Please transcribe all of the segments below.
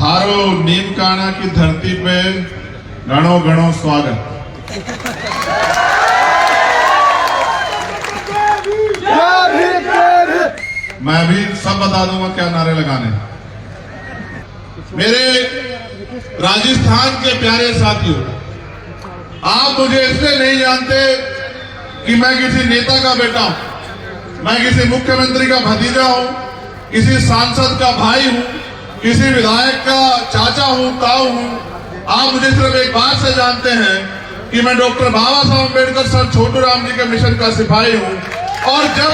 थारो नीमकाना की धरती पे घणो घणो स्वागत। मैं भी सब बता दूंगा क्या नारे लगाने। मेरे राजस्थान के प्यारे साथियों, आप मुझे इसलिए नहीं जानते कि मैं किसी नेता का बेटा हूं, मैं किसी मुख्यमंत्री का भतीजा हूं, किसी सांसद का भाई हूं, किसी विधायक का चाचा हूं, ताऊ हूं। आप मुझे सिर्फ एक बात से जानते हैं कि मैं डॉक्टर बाबा साहब अम्बेडकर सर छोटूराम जी के मिशन का सिपाही हूं। और जब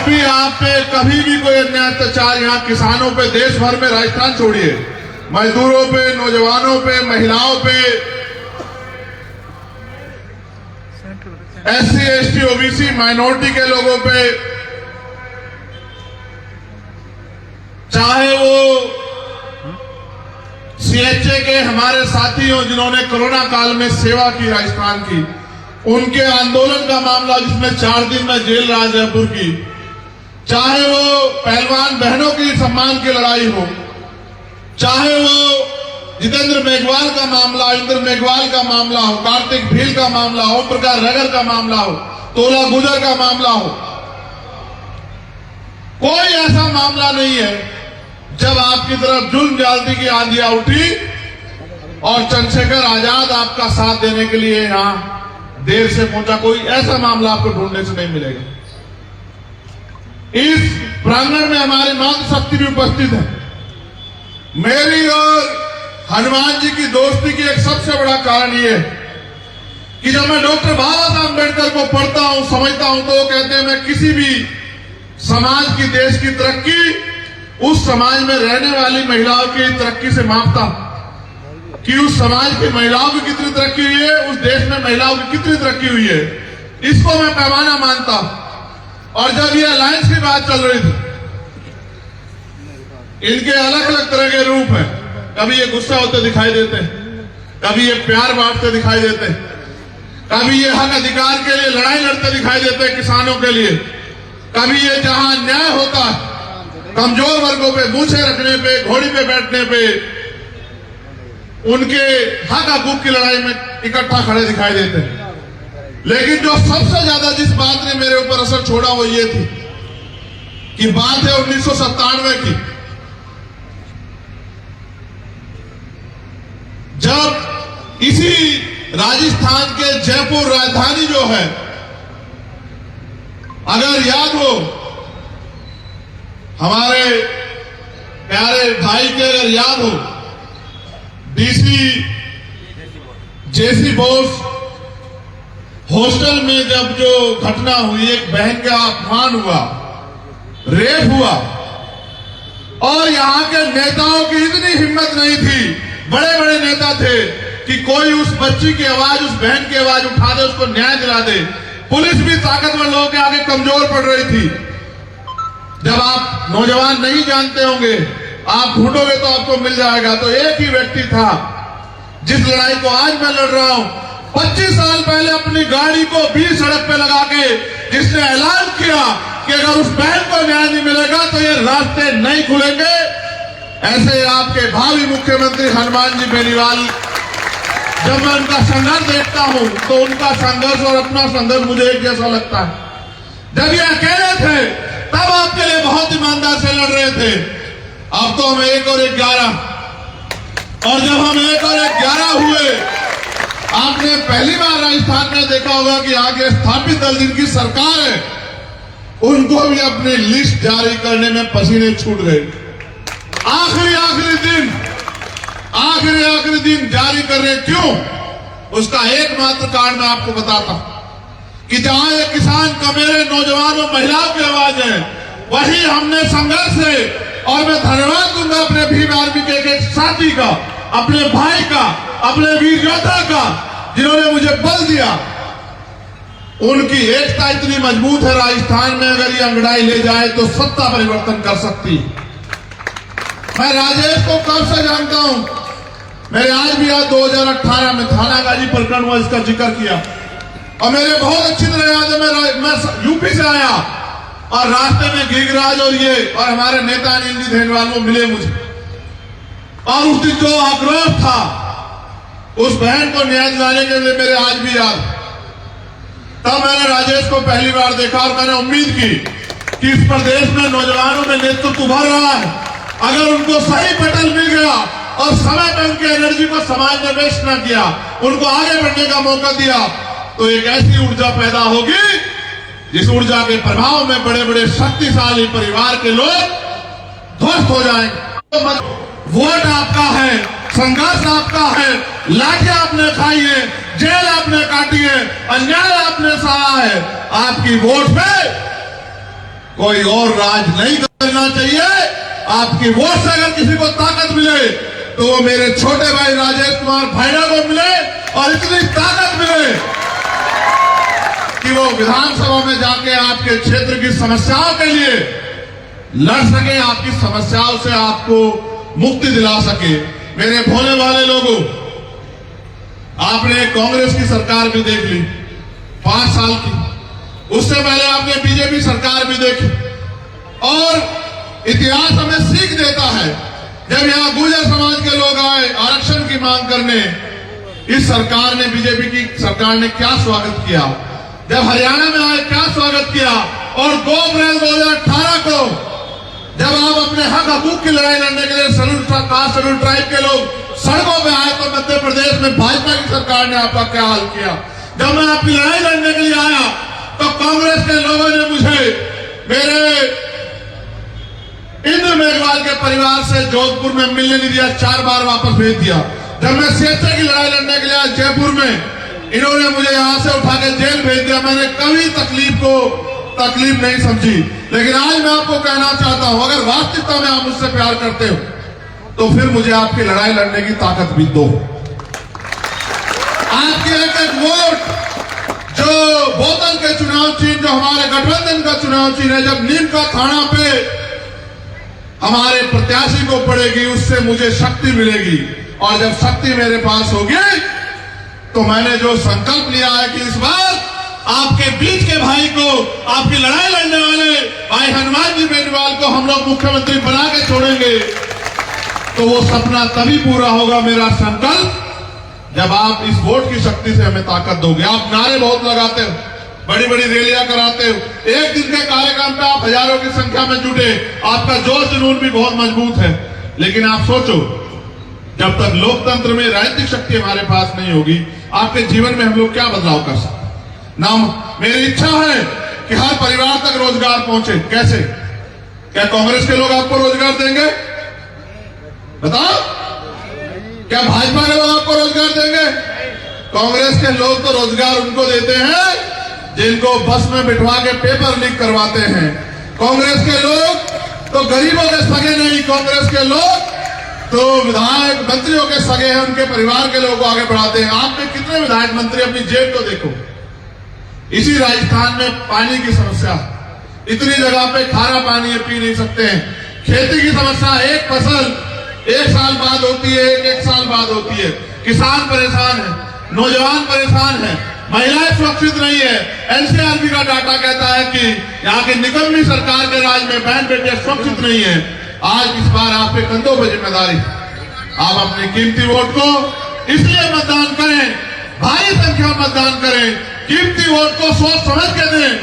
भी आप पे कभी भी कोई अन्याय अत्याचार यहाँ किसानों पे, देश भर में, राजस्थान छोड़िए, मजदूरों पे, नौजवानों पे, महिलाओं पे, SC ST OBC माइनॉरिटी के लोगों पे, चाहे वो CHA के हमारे साथी हो जिन्होंने कोरोना काल में सेवा की राजस्थान की, उनके आंदोलन का मामला जिसमें 4 दिन में जेल रहा जयपुर की, चाहे वो पहलवान बहनों की सम्मान की लड़ाई हो, चाहे वो जितेंद्र मेघवाल का मामला, इंद्र मेघवाल का मामला हो, कार्तिक भील का मामला हो, प्रकाश रगर का मामला हो, तोला गुजर का मामला हो, कोई ऐसा मामला नहीं है जब आपकी तरफ जुल्म ज्यादती की आंधियां उठी और चंद्रशेखर आजाद आपका साथ देने के लिए यहां देर से पहुंचा। कोई ऐसा मामला आपको ढूंढने से नहीं मिलेगा। इस प्रांगण में हमारी मातृशक्ति भी उपस्थित है। मेरी और हनुमान जी की दोस्ती की एक सबसे बड़ा कारण यह है कि जब मैं डॉक्टर बाबा साहब अम्बेडकर को पढ़ता हूं, समझता हूं, तो वो कहते हैं मैं किसी भी समाज की, देश की तरक्की उस समाज में रहने वाली महिलाओं की तरक्की से मापता हूं कि उस समाज की महिलाओं की कितनी तरक्की हुई है, उस देश में महिलाओं की कितनी तरक्की हुई है, इसको मैं पैमाना मानता हूं। और जब ये अलायंस की बात चल रही थी, इनके अलग अलग तरह के रूप हैं। कभी ये गुस्सा होते दिखाई देते हैं, कभी ये प्यार बांटते दिखाई देते हैं, कभी ये हक अधिकार के लिए लड़ाई लड़ते दिखाई देते हैं किसानों के लिए, कभी ये जहां न्याय होता है, कमजोर वर्गों पे मूछे रखने पे, घोड़ी पे बैठने पे, उनके हक हकूक की लड़ाई में इकट्ठा खड़े दिखाई देते हैं। लेकिन जो सबसे ज्यादा जिस बात ने मेरे ऊपर असर छोड़ा वो ये थी कि बात है 1997 की, जब इसी राजस्थान के जयपुर राजधानी जो है, अगर याद हो हमारे प्यारे भाई के, अगर याद हो DC JC बोस हॉस्टल में जब जो घटना हुई, एक बहन का अपमान हुआ, रेप हुआ, और यहां के नेताओं की इतनी हिम्मत नहीं थी, बड़े बड़े नेता थे, कि कोई उस बच्ची की आवाज, उस बहन की आवाज उठा दे, उसको न्याय दिला दे। पुलिस भी ताकतवर लोगों के आगे कमजोर पड़ रही थी। जब आप नौजवान नहीं जानते होंगे, आप ढूंढोगे तो आपको मिल जाएगा। तो एक ही व्यक्ति था जिस लड़ाई को आज मैं लड़ रहा हूं, 25 साल पहले अपनी गाड़ी को बीच सड़क पे लगा के जिसने ऐलान किया कि अगर उस बहन को न्याय नहीं मिलेगा तो ये रास्ते नहीं खुलेंगे। ऐसे आपके भावी मुख्यमंत्री हनुमान जी बेनीवाल, जब मैं उनका संघर्ष देखता हूं तो उनका संघर्ष और अपना संघर्ष मुझे एक जैसा लगता है। जब ये अकेले थे तब आपके लिए बहुत ईमानदार से लड़ रहे थे। अब तो हम 1 और 11, और जब हम 1 और 11 हुए, आपने पहली बार राजस्थान में देखा होगा कि आगे स्थापित दल जिनकी सरकार है, उनको भी अपनी लिस्ट जारी करने में पसीने छूट गए। आखिरी दिन जारी कर रहे, क्यों? उसका एकमात्र कारण मैं आपको बताता हूं कि जहां ये किसान का, मेरे नौजवानों, महिलाओं की आवाज है, वही हमने संघर्ष से, और मैं धन्यवाद दूंगा अपने भीम आर्मी के एक साथी का, अपने भाई का, अपने वीर योद्धा का, जिन्होंने मुझे बल दिया। उनकी एकता इतनी मजबूत है राजस्थान में, अगर ये अंगड़ाई ले जाए तो सत्ता परिवर्तन कर सकती है। मैं राजेश को कब से जानता हूं, मेरे आज भी याद 2018 में थाना गाजी प्रकरण हुआ, इसका जिक्र किया, और मेरे बहुत अच्छी तरह याद है। मैं यूपी से आया और रास्ते में गिरिराज और ये और हमारे नेता अनिल जी धेनवाल वो मिले मुझे, और उस दिन जो आक्रोश था, उस बहन को न्याय दिलाने के लिए मेरे आज भी याद। तब मैंने राजेश को पहली बार देखा और मैंने उम्मीद की कि इस प्रदेश में नौजवानों में नेतृत्व उभर रहा है। अगर उनको सही पटल मिल गया और समय पर उनकी एनर्जी को समाज में वेस्ट न किया, उनको आगे बढ़ने का मौका दिया, तो एक ऐसी ऊर्जा पैदा होगी जिस ऊर्जा के प्रभाव में बड़े बड़े शक्तिशाली परिवार के लोग ध्वस्त हो जाएंगे। वोट आपका है, संघर्ष आपका है, लाठियां आपने खाई है, जेल आपने काटी है, अन्याय आपने सहा है। आपकी वोट पे कोई और राज नहीं करना चाहिए। आपकी वोट से अगर किसी को ताकत मिले तो वो मेरे छोटे भाई राजेश कुमार भाइडा को मिले, और इतनी ताकत मिले कि वो विधानसभा में जाके आपके क्षेत्र की समस्याओं के लिए लड़ सके, आपकी समस्याओं से आपको मुक्ति दिला सके। मेरे भोले वाले लोगों, आपने कांग्रेस की सरकार भी देख ली 5 साल की, उससे पहले आपने बीजेपी सरकार भी देखी, और इतिहास हमें सीख देता है। जब यहां गुर्जर समाज के लोग आए आरक्षण की मांग करने, इस सरकार ने, बीजेपी की सरकार ने क्या स्वागत किया। जब हरियाणा में आए क्या स्वागत किया। और 2 अप्रैल 2018 को जब आप अपने हक हकूक की लड़ाई लड़ने के लिए शेड्यूल ट्राइब के लोग सड़कों पे आए, तो मध्य प्रदेश में भाजपा की सरकार ने आपका क्या हाल किया। जब मैं आपकी लड़ाई लड़ने के लिए आया तो कांग्रेस के लोगों ने मुझे मेरे इंद्र मेघवाल के परिवार से जोधपुर में मिलने नहीं दिया, 4 बार वापस भेज दिया। जब मैं सीएसए की लड़ाई लड़ने के लिए आया जयपुर में, इन्होंने मुझे यहां से उठा के जेल भेज दिया। मैंने कभी तकलीफ नहीं समझी। लेकिन आज मैं आपको कहना चाहता हूं, अगर वास्तविकता में आप मुझसे प्यार करते हो तो फिर मुझे आपकी लड़ाई लड़ने की ताकत भी दो। आपकी एक वोट, जो बोतल के चुनाव चिन्ह, जो हमारे गठबंधन का चुनाव चिन्ह है, जब नीम का थाना पे हमारे प्रत्याशी को पड़ेगी, उससे मुझे शक्ति मिलेगी। और जब शक्ति मेरे पास होगी तो मैंने जो संकल्प लिया है कि इस बार आपके बीच के भाई को, आपकी लड़ाई लड़ने वाले भाई हनुमान जी बेनीवाल को हम लोग मुख्यमंत्री बना के छोड़ेंगे, तो वो सपना तभी पूरा होगा, मेरा संकल्प, जब आप इस वोट की शक्ति से हमें ताकत दोगे। आप नारे बहुत लगाते हो, बड़ी बड़ी रैलियां कराते हो, एक दिन के कार्यक्रम पे आप हजारों की संख्या में जुटे, आपका जोश जुनून भी बहुत मजबूत है। लेकिन आप सोचो, जब तक लोकतंत्र में राजनीतिक शक्ति हमारे पास नहीं होगी, आपके जीवन में हम लोग क्या बदलाव कर सकते ना। मेरी इच्छा है कि हर परिवार तक रोजगार पहुंचे। कैसे? क्या कांग्रेस के लोग आपको रोजगार देंगे? बताओ, क्या भाजपा के लोग आपको रोजगार देंगे? कांग्रेस के लोग तो रोजगार उनको देते हैं जिनको बस में बिठवा के पेपर लीक करवाते हैं। कांग्रेस के लोग तो गरीबों के सगे नहीं, कांग्रेस के लोग तो विधायक मंत्रियों के सगे हैं, उनके परिवार के लोगों को आगे बढ़ाते हैं। आपने कितने विधायक मंत्री, अपनी जेब को देखो। इसी राजस्थान में पानी की समस्या, इतनी जगह पे खारा पानी पी नहीं सकते हैं। खेती की समस्या, एक फसल 1 साल बाद होती है, एक साल बाद होती है। किसान परेशान है, नौजवान परेशान है, महिलाएं सुरक्षित नहीं है। एनसीआरबी का डाटा कहता है कि यहाँ की निकम्मी सरकार के राज में बहन बेटियां सुरक्षित नहीं है। आज इस बार आपके कंधों पर जिम्मेदारी, आप अपने कीमती वोट को इसलिए मतदान करें, भारी संख्या में मतदान करें, कीमती वोट को सोच समझ के दें,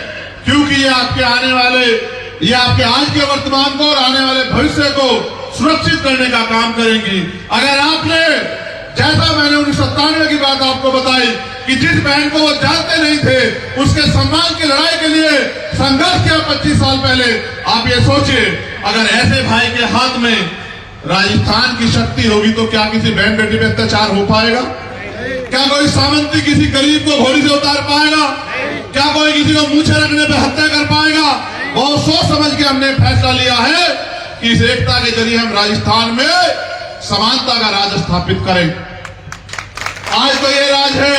क्योंकि ये आपके आने वाले, ये आपके आज के वर्तमान को और आने वाले भविष्य को सुरक्षित करने का काम करेंगी। अगर आपने, जैसा मैंने 1997 की बात आपको बताई कि जिस बहन को वो जानते नहीं थे, उसके सम्मान की लड़ाई के लिए संघर्ष किया 25 साल पहले, आप ये सोचिए, अगर ऐसे भाई के हाथ में राजस्थान की शक्ति होगी तो क्या किसी बहन बेटी पे अत्याचार हो पाएगा? क्या कोई सामंती किसी गरीब को घोड़ी से उतार पाएगा? क्या कोई किसी को मूछे रखने पे हत्या कर पाएगा? बहुत सोच समझ के हमने फैसला लिया है कि इस एकता के जरिए हम राजस्थान में समानता का राज स्थापित करें। आज तो ये राज है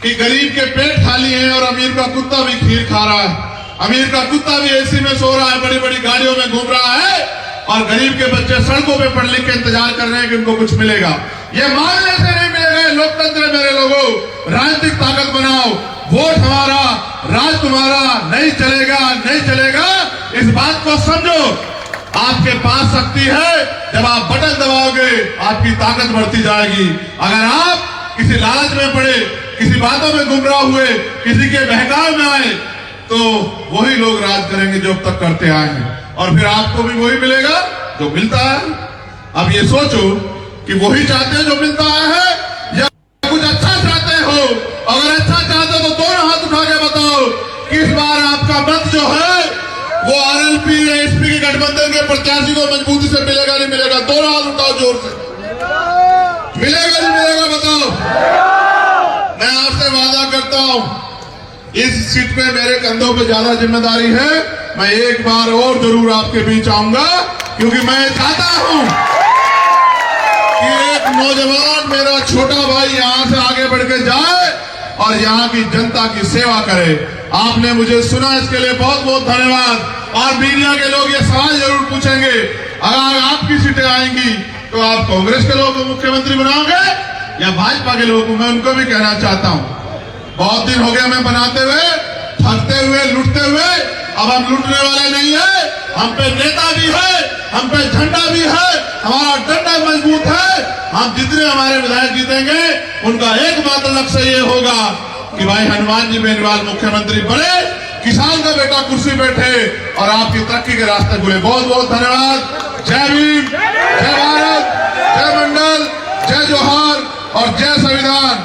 कि गरीब के पेट खाली हैं और अमीर का कुत्ता भी खीर खा रहा है। अमीर का कुत्ता भी एसी में सो रहा है, बड़ी बड़ी गाड़ियों में घूम रहा है, और गरीब के बच्चे सड़कों पे पढ़ लिख के इंतजार कर रहे हैं कि उनको कुछ मिलेगा। ये मांगने से नहीं मिलेगा। लोकतंत्र मेरे लोगों, राजनीतिक ताकत बनाओ, वोट हमारा, राज तुम्हारा, नहीं चलेगा, नहीं चलेगा। इस बात को समझो, आपके पास शक्ति है। जब आप बटन दबाओगे आपकी ताकत बढ़ती जाएगी। अगर आप किसी लालच में पड़े, किसी बातों में गुमराह हुए, किसी के बहकाव में आए, तो वही लोग राज करेंगे जो अब तक करते आए हैं, और फिर आपको भी वही मिलेगा जो मिलता है। अब ये सोचो कि वही चाहते हैं जो मिलता है या कुछ अच्छा चाहते हो। अगर अच्छा चाहते हो तो दोनों हाथ उठा के बताओ कि इस बार आपका मत जो है वो आरएलपी या एसपी के गठबंधन के प्रत्याशी को मजबूती से मिलेगा नहीं मिलेगा? दोनों हाथ उठाओ जोर से। मिलेगा नहीं मिलेगा बताओ? मैं आपसे वादा करता हूं, इस सीट पे मेरे कंधों पे ज्यादा जिम्मेदारी है। मैं एक बार और जरूर आपके बीच आऊंगा, क्योंकि मैं चाहता हूं कि एक नौजवान मेरा छोटा भाई यहां से आगे बढ़ के जाए और यहां की जनता की सेवा करे। आपने मुझे सुना, इसके लिए बहुत बहुत धन्यवाद। और मीडिया के लोग ये सवाल जरूर पूछेंगे, अगर आपकी सीटें आएंगी तो आप कांग्रेस के लोगों को मुख्यमंत्री बनाओगे या भाजपा के लोगों को? मैं उनको भी कहना चाहता हूं, बहुत दिन हो गया मैं बनाते हुए, थकते हुए, लुटते हुए। अब हम लुटने वाले नहीं है, हम पे नेता भी है, हम पे झंडा भी है, हमारा डंडा मजबूत है। हम जितने हमारे विधायक जीतेंगे उनका एकमात्र लक्ष्य ये होगा कि भाई हनुमान जी बेनीवाल मुख्यमंत्री बने, किसान का बेटा कुर्सी बैठे और आपकी तरक्की के रास्ते खुले। बहुत बहुत धन्यवाद। जय भीम, जय भारत, जय मंडल, जय जोहार और जय संविधान।